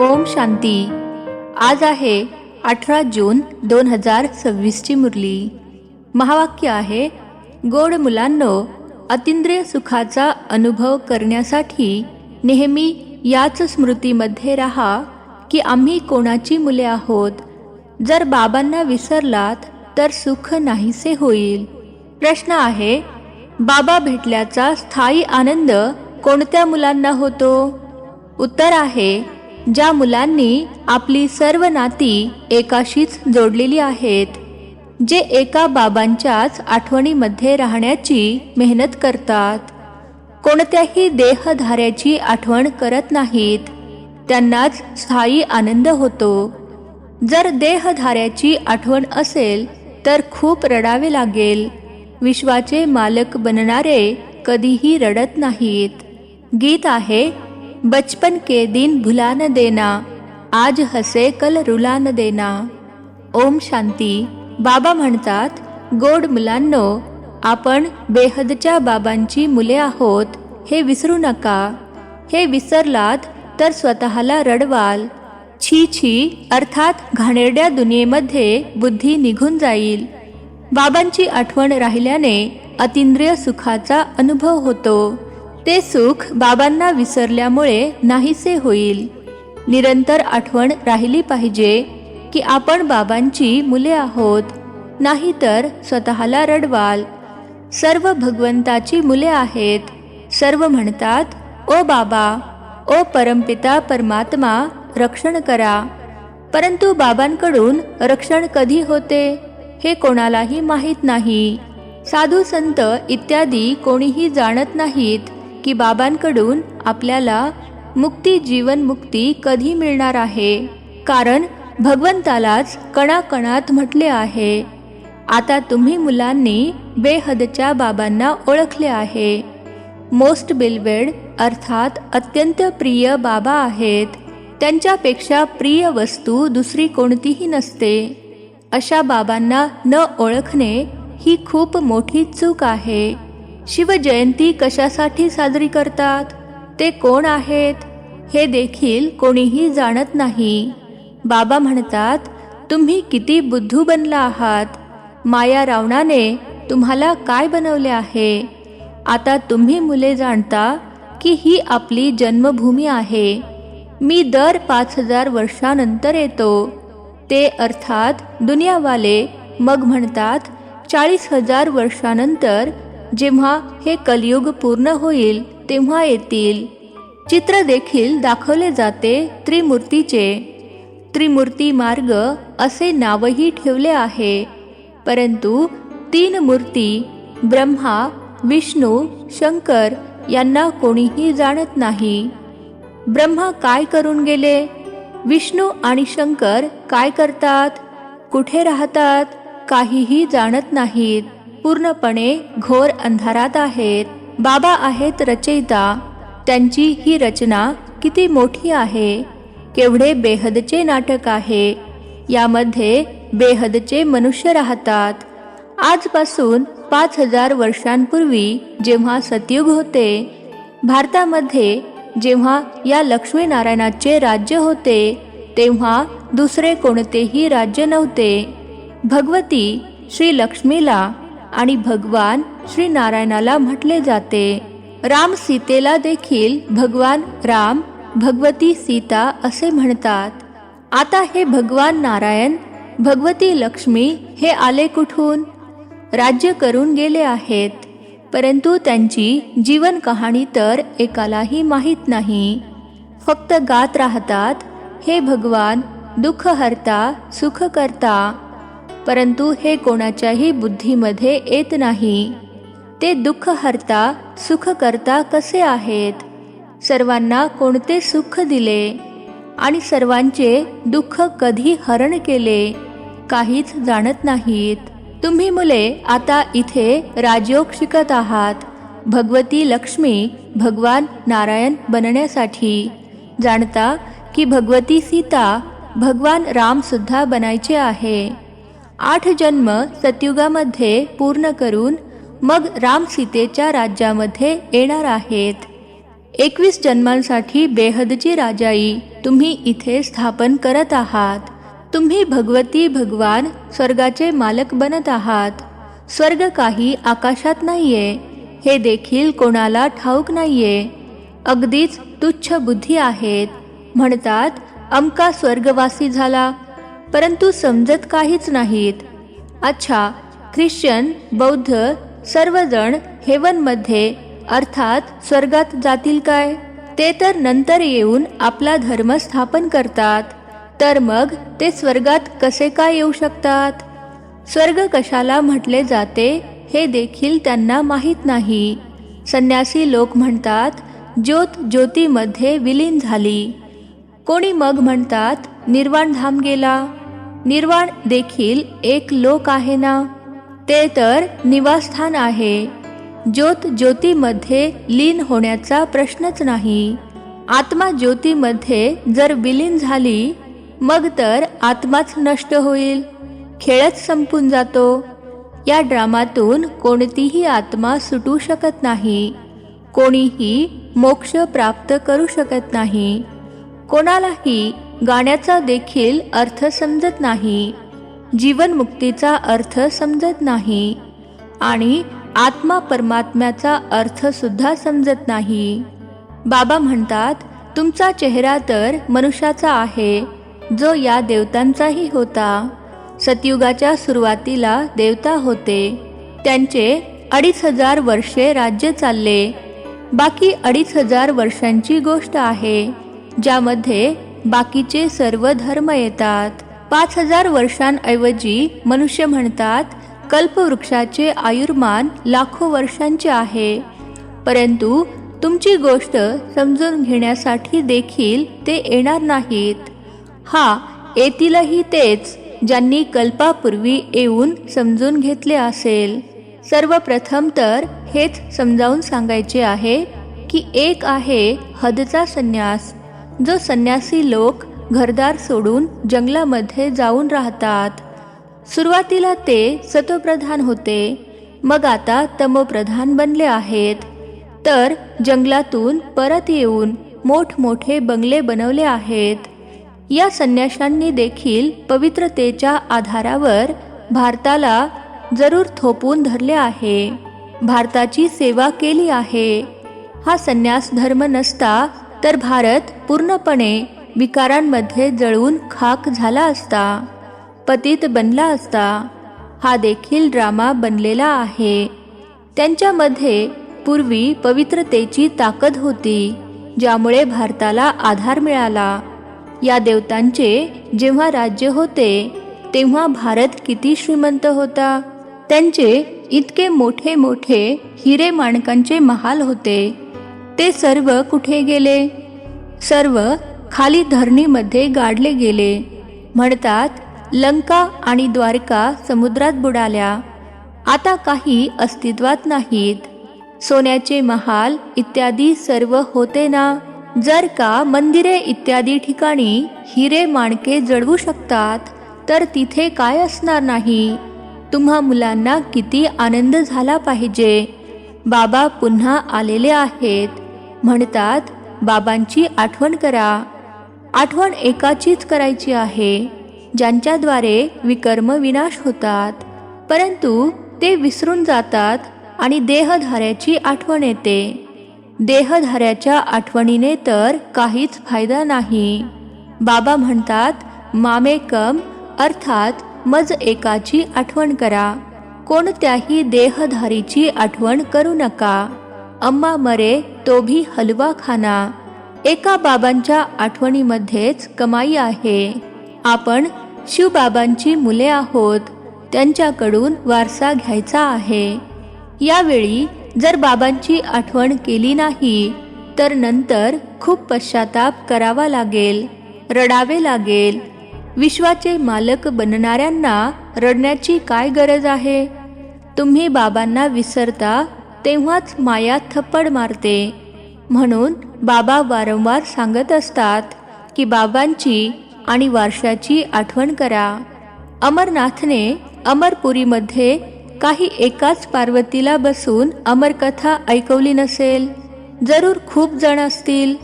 ओम शांती। आज आहे 18 जून 2026 ची मुरली। महावाक्य आहे, गोड मुलांनो, अतिंद्रिय सुखाचा अनुभव करण्यासाठी नेहमी याच स्मृतीमध्ये राहा की आम्ही कोणाची मुले आहोत। जर बाबांना विसरलात तर सुख नाहीसे होईल। प्रश्न आहे, बाबा भेटल्याचा स्थायी आनंद कोणत्या मुलांना होतो? उत्तर आहे, ज्या मुलांनी आपली सर्व नाती एकाशीच जोडलेली आहेत, जे एका बाबांच्याच आठवणीमध्ये राहण्याची मेहनत करतात, कोणत्याही देहधार्याची आठवण करत नाहीत, त्यांनाच स्थायी आनंद होतो। जर देहधार्याची आठवण असेल तर खूप रडावे लागेल। विश्वाचे मालक बनणारे कधीही रडत नाहीत। गीत आहे, बचपन के दिन भुला न देना, आज हसे कल रुला न देना। ओम शांती। बाबा म्हणतात, गोड मुलांनो, आपण बेहदच्या बाबांची मुले आहोत हे विसरू नका। हे विसरलात तर स्वतःला रडवाल। छी छी अर्थात घाणेरड्या दुनियेमध्ये बुद्धी निघून जाईल। बाबांची आठवण राहिल्याने अतिंद्रिय सुखाचा अनुभव होतो। ते सुख बाबांना विसरल्यामुळे नाहीसे होईल। निरंतर आठवण राहिली पाहिजे की आपण बाबांची मुले आहोत, नाहीतर स्वतःला रडवाल। सर्व भगवंताची मुले आहेत। सर्व म्हणतात, ओ बाबा, ओ परमपिता परमात्मा, रक्षण करा। परंतु बाबांकडून रक्षण कधी होते हे कोणालाही माहीत नाही। साधू संत इत्यादी कोणीही जाणत नाहीत की बाबांकडून आपल्याला मुक्ती, जीवन मुक्ती कधी मिळणार आहे, कारण भगवंतालाच कणाकणात म्हटले आहे। आता तुम्ही मुलांनी बेहदच्या बाबांना ओळखले आहे। मोस्ट बिलवेड अर्थात अत्यंत प्रिय बाबा आहेत। त्यांच्यापेक्षा प्रिय वस्तू दुसरी कोणतीही नसते। अशा बाबांना न ओळखणे ही खूप मोठी चूक आहे। शिवजयंती कशासाठी साजरी करतात, ते कोण आहेत, हे देखील कोणीही जाणत नाही। बाबा म्हणतात, तुम्ही किती बुद्धू बनला आहात। माया रावणाने तुम्हाला काय बनवले आहे? आता तुम्ही मुले जाणता की ही आपली जन्मभूमी आहे। मी दर 5000 वर्षानंतर येतो। ते अर्थात दुनियावाले मग म्हणतात 40,000 वर्षानंतर, जेव्हा हे कलियुग पूर्ण होईल तेव्हा येतील। चित्र देखील दाखवले जाते त्रिमूर्तीचे। त्रिमूर्ती मार्ग असे नावही ठेवले आहे। परंतु 3 मूर्ती ब्रह्मा, विष्णू, शंकर यांना कोणीही जाणत नाही। ब्रह्मा काय करून गेले? विष्णू आणि शंकर काय करतात? कुठे राहतात? काहीही जाणत नाहीत। पूर्णपणे घोर अंधारात आहेत। बाबा आहेत रचयिता। त्यांची ही रचना किती मोठी आहे। केवढे बेहदचे नाटक आहे। यामध्ये बेहदचे मनुष्य राहतात। आजपासून 5000 वर्षांपूर्वी जेव्हा सतयुग होते, भारतामध्ये जेव्हा या लक्ष्मीनारायणाचे राज्य होते, तेव्हा दुसरे कोणतेही राज्य नव्हते। भगवती श्री लक्ष्मीला आणि भगवान श्री नारायणाला म्हटले जाते। राम सीतेला देखील भगवान राम, भगवती सीता असे म्हणतात। आता हे भगवान नारायण, भगवती लक्ष्मी हे आले कुठून? राज्य करून गेले आहेत, परंतु त्यांची जीवन कहाणी तर एकालाही माहीत नाही। फक्त गात राहतात, हे भगवान दुःख हरता, सुख करता, परंतु हे कोणाच्याही बुद्धीमध्ये येत नाही। ते दुःख हरता, सुख करता कसे आहेत? सर्वांना कोणते सुख दिले आणि सर्वांचे दुःख कधी हरण केले, काहीच जाणत नाहीत। तुम्ही मुले आता इथे राजयोग शिकत आहात, भगवती लक्ष्मी, भगवान नारायण बनण्यासाठी। जाणता की भगवती सीता, भगवान राम सुद्धा बनायचे आहे। 8 जन्म सतयुगामध्ये पूर्ण करून मग राम सीतेच्या राज्यामध्ये येणार आहेत। 21 जन्मांसाठी बेहदची राजाई तुम्ही इथे स्थापन करत आहात. तुम्ही भगवती भगवान स्वर्गाचे मालक बनत आहात. स्वर्ग काही आकाशात नाहीये, हे देखील कोणाला ठाऊक नाहीये. अगदीच तुच्छ बुद्धी आहेत. म्हणतात अमका स्वर्गवासी झाला, परंतु समजत काहीच नाहीत. अच्छा, ख्रिश्चन, बौद्ध सर्वजण हेवनमध्ये अर्थात स्वर्गात जातील काय? ते तर नंतर येऊन आपला धर्म स्थापन करतात. तर मग ते स्वर्गात कसे काय येऊ शकतात? स्वर्ग कशाला म्हटले जाते हे देखील त्यांना माहीत नाही. संन्यासी लोक म्हणतात ज्योत ज्योतीमध्ये विलीन झाली. कोणी मग म्हणतात निर्वाण धाम गेला. निर्वाण देखील एक लोक आहे ना, ते तर निवासस्थान आहे. ज्योत ज्योतीमध्ये लीन होण्याचा प्रश्नच नाही. आत्मा ज्योतीमध्ये जर विलीन झाली मग तर आत्माच नष्ट होईल, खेळच संपून जातो. या ड्रामातून कोणतीही आत्मा सुटू शकत नाही. कोणीही मोक्ष प्राप्त करू शकत नाही. कोणालाही गाण्याचा देखील अर्थ समजत नाही. जीवनमुक्तीचा अर्थ समजत नाही आणि आत्मा परमात्म्याचा अर्थ सुद्धा समजत नाही. बाबा म्हणतात तुमचा चेहरा तर मनुष्याचा आहे, जो या देवतांचाही होता. सतयुगाच्या सुरुवातीला देवता होते. त्यांचे 2500 वर्षे राज्य चालले. बाकी 2500 वर्षांची गोष्ट आहे, ज्यामध्ये बाकीचे सर्व धर्म येतात. 5000 वर्षांऐवजी मनुष्य म्हणतात कल्पवृक्षाचे आयुर्मान लाखो वर्षांचे आहे. परंतु तुमची गोष्ट समजून घेण्यासाठी देखील ते येणार नाहीत. येतीलही तेच ज्यांनी कल्पापूर्वी येऊन समजून घेतले असेल. सर्वप्रथम तर हेच समजावून सांगायचे आहे की एक आहे हदचा संन्यास, जो संन्यासी लोक घरदार सोडून जंगलामध्ये जाऊन राहतात. सुरुवातीला ते सत्वप्रधान होते, मग आता तमोप्रधान बनले आहेत. तर जंगलातून परत येऊन मोठमोठे बंगले बनवले आहेत. या संन्याशांनी देखील पवित्रतेच्या आधारावर भारताला जरूर थोपून धरले आहे. भारताची सेवा केली आहे. हा संन्यास धर्म नसता तर भारत पूर्णपणे विकारांमध्ये जळून खाक झाला असता, पतित बनला असता. हा देखील ड्रामा बनलेला आहे. त्यांच्यामध्ये पूर्वी पवित्रतेची ताकद होती, ज्यामुळे भारताला आधार मिळाला. या देवतांचे जेव्हा राज्य होते तेव्हा भारत किती श्रीमंत होता. त्यांचे इतके मोठे मोठे हिरे माणकांचे महाल होते. ते सर्व कुठे गेले? सर्व खाली धरणीमध्ये गाडले गेले. म्हणतात लंका आणि द्वारका समुद्रात बुडाल्या, आता काही अस्तित्वात नाहीत. सोन्याचे महाल इत्यादी सर्व होते ना. जर का मंदिरे इत्यादी ठिकाणी हिरे माणके जळवू शकतात तर तिथे काय असणार नाही? तुम्हा मुलांना किती आनंद झाला पाहिजे. बाबा पुन्हा आलेले आहेत. म्हणतात बाबांची आठवण करा. आठवण एकाचीच करायची आहे, ज्यांच्याद्वारे विकर्म विनाश होतात, परंतु ते विसरून जातात आणि देहधाऱ्याची आठवण येते. देहधाऱ्याच्या आठवणीने तर काहीच फायदा नाही. बाबा म्हणतात मामेकम अर्थात मज एकाची आठवण करा. कोणत्याही देहधारीची आठवण करू नका. अम्मा मरे तो भी हलवा खाना. एका बाबांच्या आठवणीमध्येच कमाई आहे. आपण शिवबाबांची मुले आहोत, त्यांच्याकडून वारसा घ्यायचा आहे. यावेळी जर बाबांची आठवण केली नाही तर नंतर खूप पश्चाताप करावा लागेल, रडावे लागेल. विश्वाचे मालक बनणाऱ्यांना रडण्याची काय गरज आहे? तुम्ही बाबांना विसरता तेव्हाच माया थप्पड मारते. म्हणून बाबा वारंवार सांगत असतात की बाबांची आणि वारशाची आठवण करा. अमरनाथने अमरपुरीमध्ये काही एकाच पार्वतीला बसून अमरकथा ऐकवली नसेल. जरूर खूप जण असतील.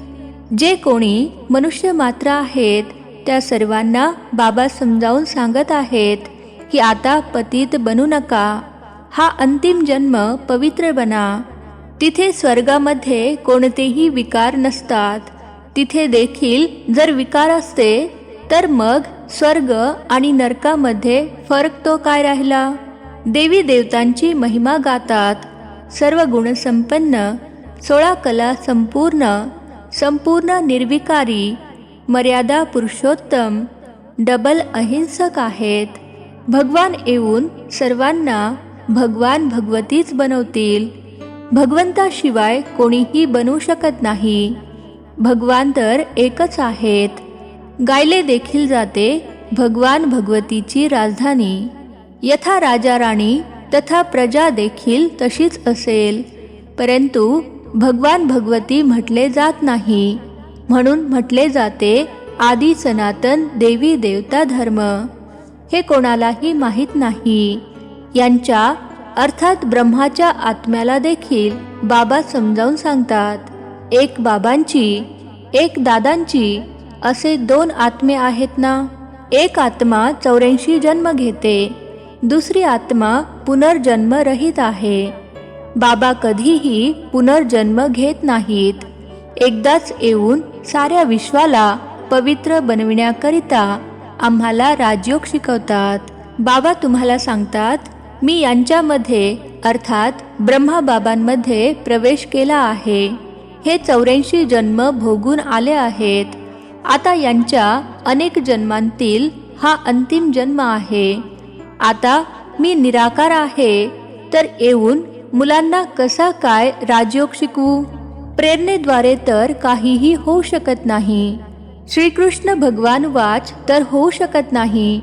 जे कोणी मनुष्य मात्र आहेत त्या सर्वांना बाबा समजावून सांगत आहेत की आता पतित बनू नका, हा अंतिम जन्म पवित्र बना. तिथे स्वर्गामध्ये कोणतेही विकार नसतात. तिथे देखील जर विकार असते तर मग स्वर्ग आणि नरकामध्ये फरक तो काय राहिला. देवी देवतांची महिमा गातात. सर्व गुणसंपन्न, 16 कला संपूर्ण निर्विकारी, मर्यादा पुरुषोत्तम, डबल अहिंसक आहेत. भगवान येऊन सर्वांना भगवान भगवतीच बनवतील. भगवंताशिवाय कोणीही बनू शकत नाही. भगवान तर एकच आहेत. गायले देखील जाते भगवान भगवतीची राजधानी. यथा राजा राणी तथा प्रजा देखील तशीच असेल, परंतु भगवान भगवती म्हटले जात नाही. म्हणून म्हटले जाते आदी सनातन देवी देवता धर्म. हे कोणालाही माहीत नाही. यांच्या अर्थात ब्रह्माच्या आत्म्याला देखील बाबा समजावून सांगतात. एक बाबांची, एक दादांची असे 2 आत्मे आहेत ना. एक आत्मा 84 जन्म घेते, दुसरी आत्मा पुनर्जन्म रहित आहे. बाबा कधीही पुनर्जन्म घेत नाहीत. एकदाच येऊन साऱ्या विश्वाला पवित्र बनविण्याकरिता आम्हाला राजयोग शिकवतात. बाबा तुम्हाला सांगतात मी यांच्यामध्ये अर्थात ब्रह्माबाबांमध्ये प्रवेश केला आहे. हे 84 जन्म भोगून आले आहेत. आता यांच्या अनेक जन्मांतील हा अंतिम जन्म आहे. आता मी निराकार आहे, तर येऊन मुलांना कसा काय राजयोग शिकवू. प्रेरणेद्वारे तर काहीही होऊ शकत नाही. श्रीकृष्ण भगवान वाच तर होऊ शकत नाही.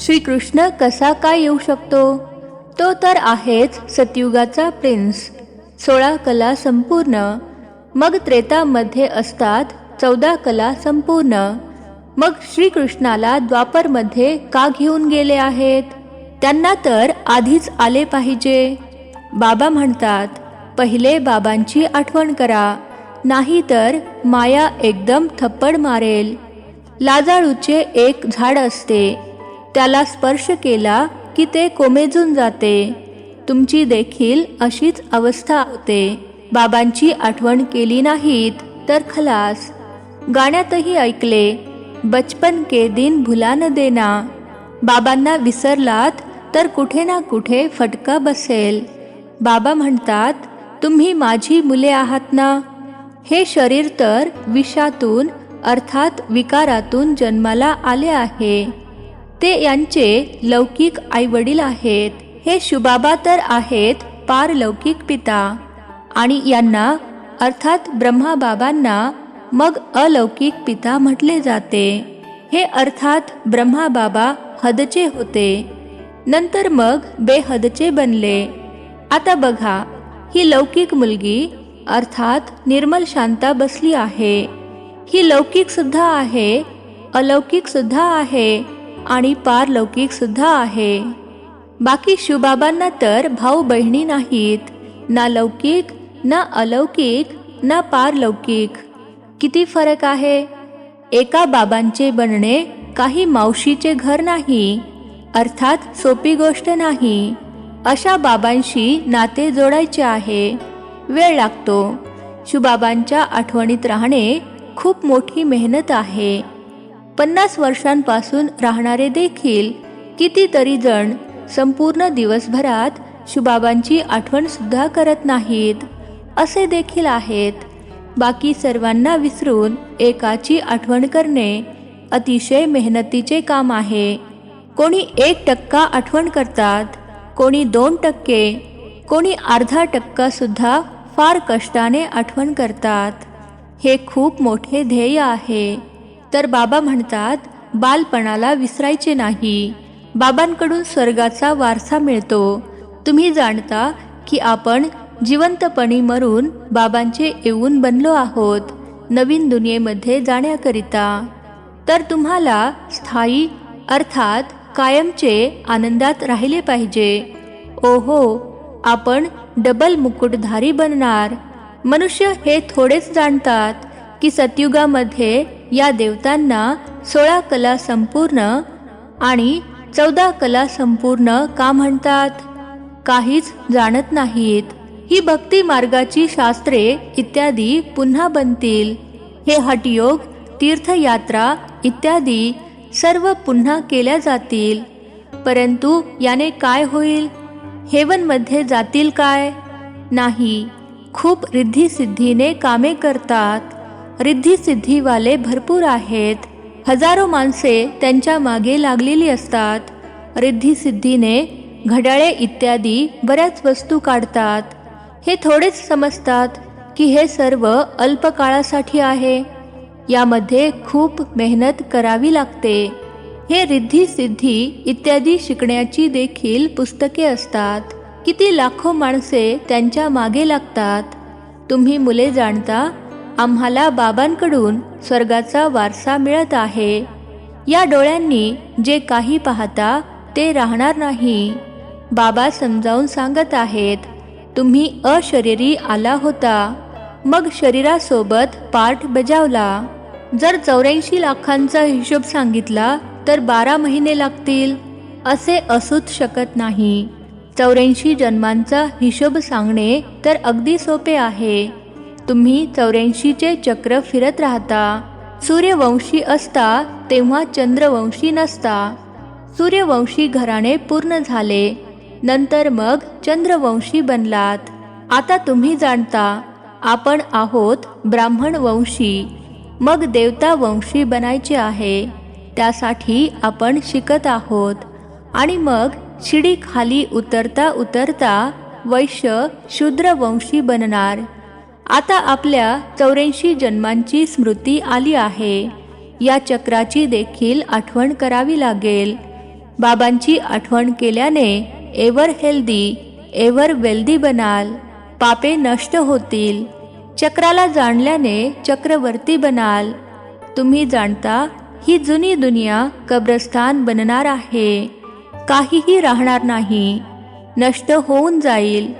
श्रीकृष्ण कसा काय येऊ शकतो. तो तर आहेच सतयुगाचा प्रिन्स. 16 कला संपूर्ण. मग त्रेतामध्ये असतात 14 कला संपूर्ण. मग श्रीकृष्णाला द्वापरमध्ये का घेऊन गेले आहेत. त्यांना तर आधीच आले पाहिजे. बाबा म्हणतात पहिले बाबांची आठवण करा, नाही तर माया एकदम थप्पड मारेल. लाजाळूचे एक झाड असते, त्याला स्पर्श केला की ते कोमेजून जाते. तुमची देखील अशीच अवस्था होते. बाबांची आठवण केली नाहीत तर खलास. गाण्यातही ऐकले बचपन के दिन भुला न देना. बाबांना विसरलात तर कुठे ना कुठे फटका बसेल. बाबा म्हणतात तुम्ही माझी मुले आहात ना. हे शरीर तर विषातून अर्थात विकारातून जन्माला आले आहे. ते यांचे लौकिक आईवडील आहेत. हे शुबाबा तर आहेत पारलौकिक पिता. आणि यांना अर्थात ब्रह्माबाबांना मग अलौकिक पिता म्हटले जाते. हे अर्थात ब्रह्माबाबा हदचे होते, नंतर मग बेहदचे बनले. आता बघा ही लौकिक मुलगी अर्थात निर्मल शांता बसली आहे. ही लौकिक सुद्धा आहे, अलौकिक सुद्धा आहे आणि पारलौकिक सुद्धा आहे. बाकी शिवबाबांना तर भाऊ बहिणी नाहीत, ना लौकिक ना अलौकिक ना पारलौकिक. किती फरक आहे. एका बाबांचे बनणे काही मावशीचे घर नाही, अर्थात सोपी गोष्ट नाही. अशा बाबांशी नाते जोडायचे आहे, वेळ लागतो. शिवबाबांच्या आठवणीत राहणे खूप मोठी मेहनत आहे. 50 वर्षांपासून राहणारे देखील कितीतरी जण संपूर्ण दिवसभरात शिवबाबांची आठवण सुद्धा करत नाहीत, असे देखील आहेत. बाकी सर्वांना विसरून एकाची आठवण करणे अतिशय मेहनतीचे काम आहे. कोणी 1% आठवण करतात, कोणी 2%, कोणी अर्धा टक्का सुद्धा फार कष्टाने आठवण करतात. हे खूप मोठे ध्येय आहे. तर बाबा म्हणतात बालपणाला विसरायचे नाही. बाबांकडून स्वर्गाचा वारसा मिळतो. तुम्ही जाणता की आपण जिवंतपणी मरून बाबांचे येऊन बनलो आहोत नवीन दुनियेमध्ये जाण्याकरिता. तर तुम्हाला स्थायी अर्थात कायमचे आनंदात राहिले पाहिजे. ओहो, आपण डबल मुकुटधारी बनणार. मनुष्य हे थोडेच जाणतात की सतयुगामध्ये या देवतांना 16 कला संपूर्ण आणि 14 कला संपूर्ण का म्हणतात? काहीच जाणत नाहीत. ही भक्ती मार्गाची शास्त्रे इत्यादी पुन्हा बनतील. हे हठयोग, तीर्थयात्रा इत्यादी सर्व पुन्हा केल्या जातील. परंतु याने काय होईल? हेवनमध्ये जातील काय? नाही. खूप रिद्धिसिद्धीने कामे करतात. रिद्धिसिद्धीवाले भरपूर आहेत. हजारो माणसे त्यांच्या मागे लागलेली असतात. रिद्धिसिद्धीने घड्याळे इत्यादी बऱ्याच वस्तू काढतात. हे थोडेच समजतात की हे सर्व अल्पकाळासाठी आहे. यामध्ये खूप मेहनत करावी लागते. हे रिद्धी सिद्धी इत्यादी शिकण्याची देखील पुस्तके असतात. किती लाखो माणसे त्यांच्या मागे लागतात. तुम्ही मुले जाणता, आम्हाला बाबांकडून स्वर्गाचा वारसा मिळत आहे. या डोळ्यांनी जे काही पाहता ते राहणार नाही. बाबा समजावून सांगत आहेत, तुम्ही अशरीरी आला होता, मग शरीरासोबत पाठ बजावला. जर 84 लाखांचा हिशोब सांगितला तर 12 महिने लागतील, असे असूच शकत नाही. 84 जन्मांचा हिशोब सांगणे तर अगदी सोपे आहे. तुम्ही 84चे चक्र फिरत राहता. सूर्यवंशी असता तेव्हा चंद्रवंशी नसता. सूर्यवंशी घराणे पूर्ण झाले, नंतर मग चंद्रवंशी बनलात. आता तुम्ही जाणता, आपण आहोत ब्राह्मण वंशी, मग देवता वंशी बनायचे आहे. त्यासाठी आपण शिकत आहोत आणि मग शिडी खाली उतरता उतरता वैश्य शूद्र वंशी बनणार. आता आपल्या 84 जन्मांची स्मृती आली आहे. या चक्राची देखील आठवण करावी लागेल. बाबांची आठवण केल्याने एव्हर हेल्दी, एव्हर वेल्दी बनाल. पापे नष्ट होतील. चक्राला जाणल्याने चक्रवर्ती बनाल. तुम्ही जाणता, ही जुनी दुनिया कब्रस्तान बनणार आहे. काहीही राहणार नाही, नष्ट होऊन जाईल.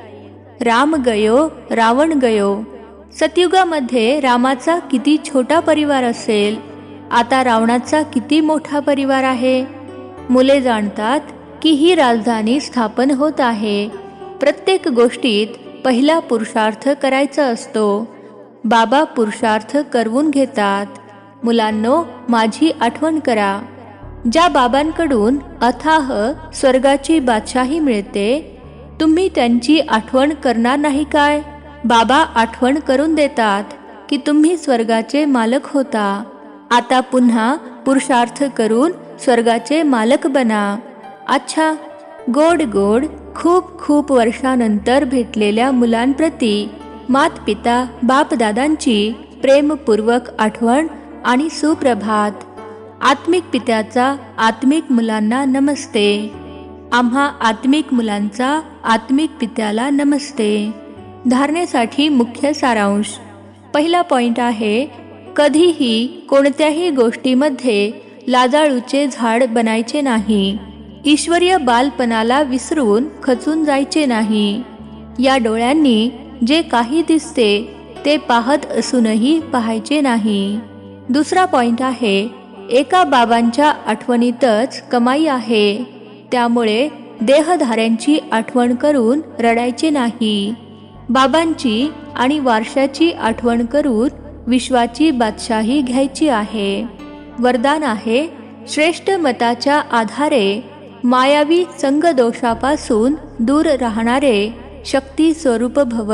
राम गयो, रावण गयो. सतयुगामध्ये रामाचा किती छोटा परिवार असेल, आता रावणाचा किती मोठा परिवार आहे. मुले जाणतात की ही राजधानी स्थापन होत आहे. प्रत्येक गोष्टीत पहिला पुरुषार्थ करायचा असतो. बाबा पुरुषार्थ करवून घेतात. मुलांनो, माझी आठवण करा. ज्या बाबांकडून अथाह स्वर्गाची बादशाही मिळते, तुम्ही त्यांची आठवण करणार नाही काय? बाबा आठवण करून देतात की तुम्ही स्वर्गाचे मालक होता. आता पुन्हा पुरुषार्थ करून स्वर्गाचे मालक बना. अच्छा, गोड गोड खूप खूप वर्षानंतर भेटलेल्या मुलांप्रती मात पिता बापदादांची प्रेमपूर्वक आठवण आणि सुप्रभात. आत्मिक पित्याचा आत्मिक मुलांना नमस्ते. आम्हा आत्मिक मुलांचा आत्मिक पित्याला नमस्ते. धारणेसाठी मुख्य सारांश. पहिला पॉइंट आहे, कधीही कोणत्याही गोष्टीमध्ये लाजाळूचे झाड बनायचे नाही. ईश्वरीय बालपणाला विसरून खचून जायचे नाही. या डोळ्यांनी जे काही दिसते ते पाहत असूनही पाहायचे नाही. दुसरा पॉइंट आहे, एका बाबांच्या आठवणीतच कमाई आहे. त्यामुळे देहधाऱ्यांची आठवण करून रडायचे नाही. बाबांची आणि वारशाची आठवण करून विश्वाची बादशाही घ्यायची आहे. वरदान आहे, श्रेष्ठ मताच्या आधारे मायावी संगदोषापासून दूर राहणारे शक्ती स्वरूप भव.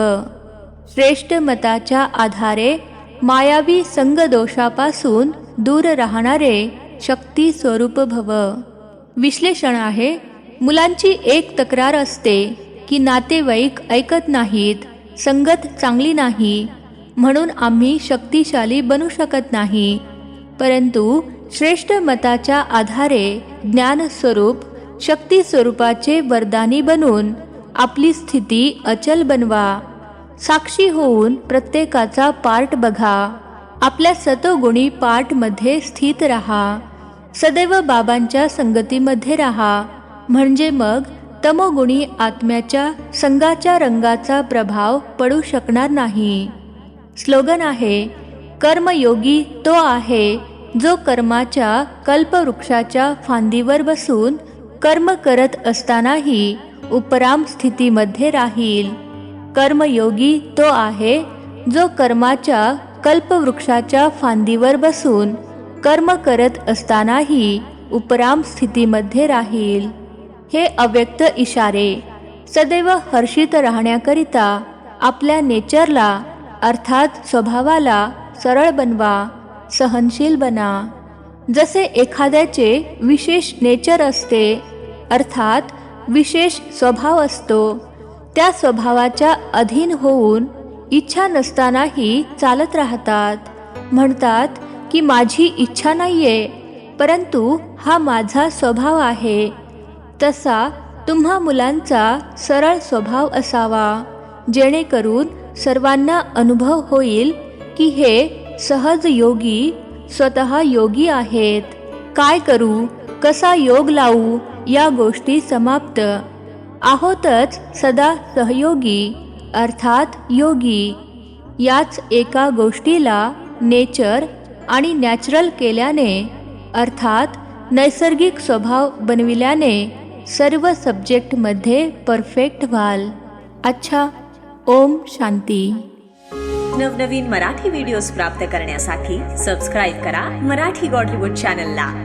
श्रेष्ठ मताच्या आधारे मायावी संगदोषापासून दूर राहणारे शक्ती स्वरूप भव. विश्लेषण आहे, मुलांची एक तक्रार असते की नातेवाईक ऐकत नाहीत, संगत चांगली नाही, म्हणून आम्ही शक्तिशाली बनू शकत नाही. परंतु श्रेष्ठ मताच्या आधारे ज्ञानस्वरूप शक्ती स्वरूपाचे वरदानी बनून आपली स्थिती अचल बनवा. साक्षी होऊन प्रत्येकाचा पार्ट बघा. आपल्या सतोगुणी पार्टमध्ये स्थित राहा. सदैव बाबांच्या संगतीमध्ये राहा, म्हणजे मग तमोगुणी आत्म्याच्या संगाच्या रंगाचा प्रभाव पडू शकणार नाही. स्लोगन आहे, कर्मयोगी तो आहे जो कर्माच्या कल्पवृक्षाच्या फांदीवर बसून कर्म करत असतानाही उपराम स्थितीमध्ये राहील. कर्मयोगी तो आहे जो कर्माच्या कल्पवृक्षाच्या फांदीवर बसून कर्म करत असतानाही उपराम स्थितीमध्ये राहील. हे अव्यक्त इशारे सदैव हर्षित राहण्याकरिता आपल्या नेचरला अर्थात स्वभावाला सरळ बनवा, सहनशील बना. जसे एखाद्याचे विशेष नेचर असते अर्थात विशेष स्वभाव असतो, त्या स्वभावाच्या अधीन होऊन इच्छा नसतानाही चालत राहतात. म्हणतात की माझी इच्छा नाहीये, परंतु हा माझा स्वभाव आहे. तसा तुम्हा मुलांचा सरळ स्वभाव असावा, जेणेकरून सर्वांना अनुभव होईल की हे सहज योगी स्वतः योगी आहेत. काय करू, कसा योग लावू या गोष्टी समाप्त. आहोतच सदा सहयोगी अर्थात योगी. याच एका गोष्टीला नेचर आणि नॅचरल केल्याने अर्थात नैसर्गिक स्वभाव बनविल्याने सर्व सब्जेक्टमध्ये परफेक्ट व्हाल. अच्छा, ओम शांती. नवनवीन मराठी व्हिडिओज प्राप्त करण्यासाठी सबस्क्राईब करा मराठी गॉड रिपोर्ट चॅनलला.